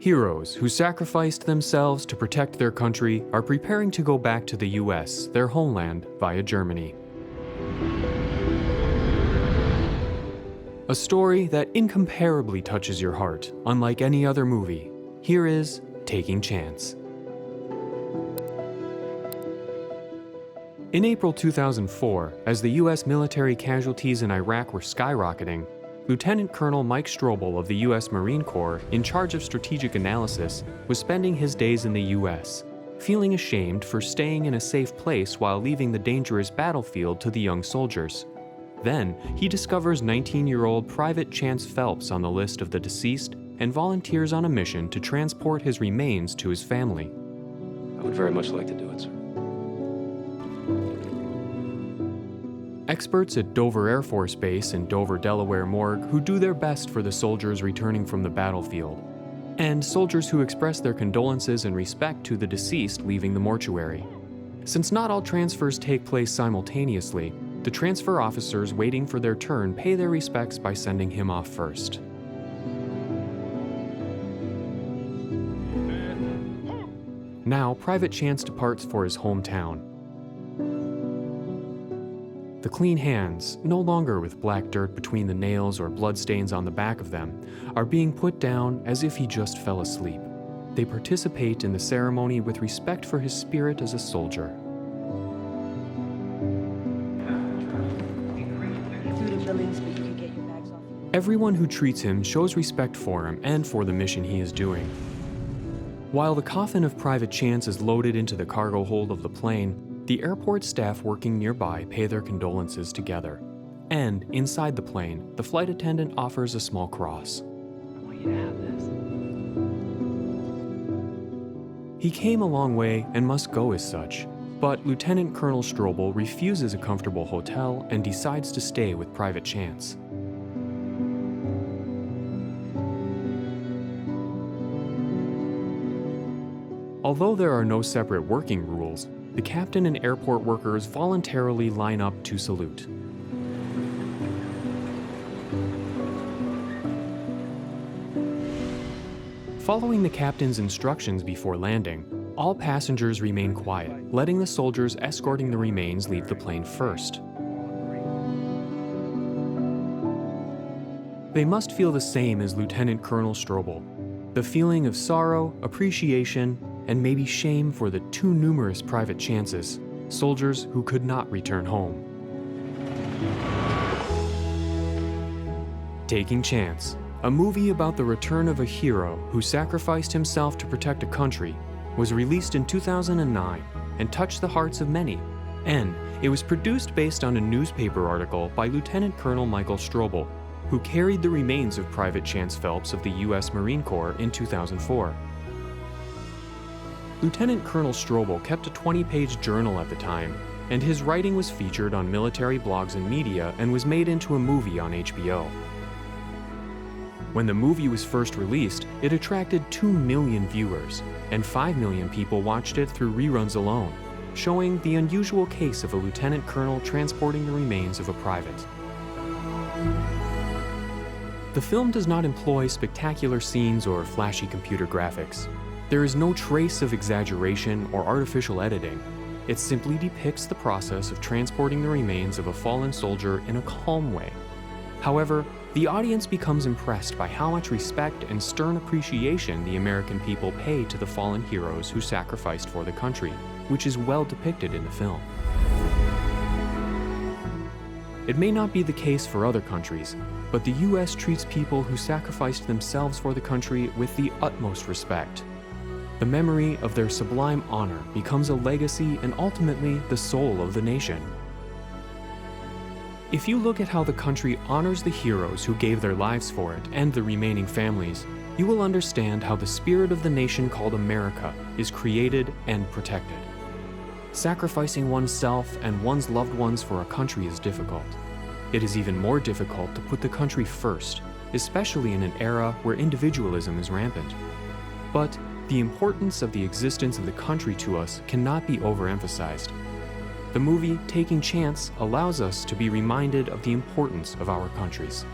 Heroes who sacrificed themselves to protect their country are preparing to go back to the US, their homeland, via Germany. A story that incomparably touches your heart, unlike any other movie. Here is Taking Chance. In April 2004, as the US military casualties in Iraq were skyrocketing, Lieutenant Colonel Mike Strobel of the US Marine Corps, in charge of strategic analysis, was spending his days in the US, feeling ashamed for staying in a safe place while leaving the dangerous battlefield to the young soldiers. Then, he discovers 19-year-old Private Chance Phelps on the list of the deceased and volunteers on a mission to transport his remains to his family. I would very much like to do it, sir. Experts at Dover Air Force Base and Dover, Delaware morgue who do their best for the soldiers returning from the battlefield, and soldiers who express their condolences and respect to the deceased leaving the mortuary. Since not all transfers take place simultaneously, the transfer officers waiting for their turn pay their respects by sending him off first. Now, Private Chance departs for his hometown. The clean hands, no longer with black dirt between the nails or bloodstains on the back of them, are being put down as if he just fell asleep. They participate in the ceremony with respect for his spirit as a soldier. Everyone who treats him shows respect for him and for the mission he is doing. While the coffin of Private Chance is loaded into the cargo hold of the plane, the airport staff working nearby pay their condolences together. And inside the plane, the flight attendant offers a small cross. I want you to have this. He came a long way and must go as such, but Lieutenant Colonel Strobel refuses a comfortable hotel and decides to stay with Private Chance. Although there are no separate working rules, the captain and airport workers voluntarily line up to salute. Following the captain's instructions before landing, all passengers remain quiet, letting the soldiers escorting the remains leave the plane first. They must feel the same as Lieutenant Colonel Strobel, the feeling of sorrow, appreciation, and maybe shame for the too numerous Private Chances, soldiers who could not return home. Taking Chance, a movie about the return of a hero who sacrificed himself to protect a country, was released in 2009 and touched the hearts of many, and it was produced based on a newspaper article by Lieutenant Colonel Michael Strobel, who carried the remains of Private Chance Phelps of the US Marine Corps in 2004. Lieutenant Colonel Strobel kept a 20-page journal at the time, and his writing was featured on military blogs and media and was made into a movie on HBO. When the movie was first released, it attracted 2 million viewers, and 5 million people watched it through reruns alone, showing the unusual case of a lieutenant colonel transporting the remains of a private. The film does not employ spectacular scenes or flashy computer graphics. There is no trace of exaggeration or artificial editing. It simply depicts the process of transporting the remains of a fallen soldier in a calm way. However, the audience becomes impressed by how much respect and stern appreciation the American people pay to the fallen heroes who sacrificed for the country, which is well depicted in the film. It may not be the case for other countries, but the US treats people who sacrificed themselves for the country with the utmost respect. The memory of their sublime honor becomes a legacy and ultimately the soul of the nation. If you look at how the country honors the heroes who gave their lives for it and the remaining families, you will understand how the spirit of the nation called America is created and protected. Sacrificing oneself and one's loved ones for a country is difficult. It is even more difficult to put the country first, especially in an era where individualism is rampant. But the importance of the existence of the country to us cannot be overemphasized. The movie Taking Chance allows us to be reminded of the importance of our countries.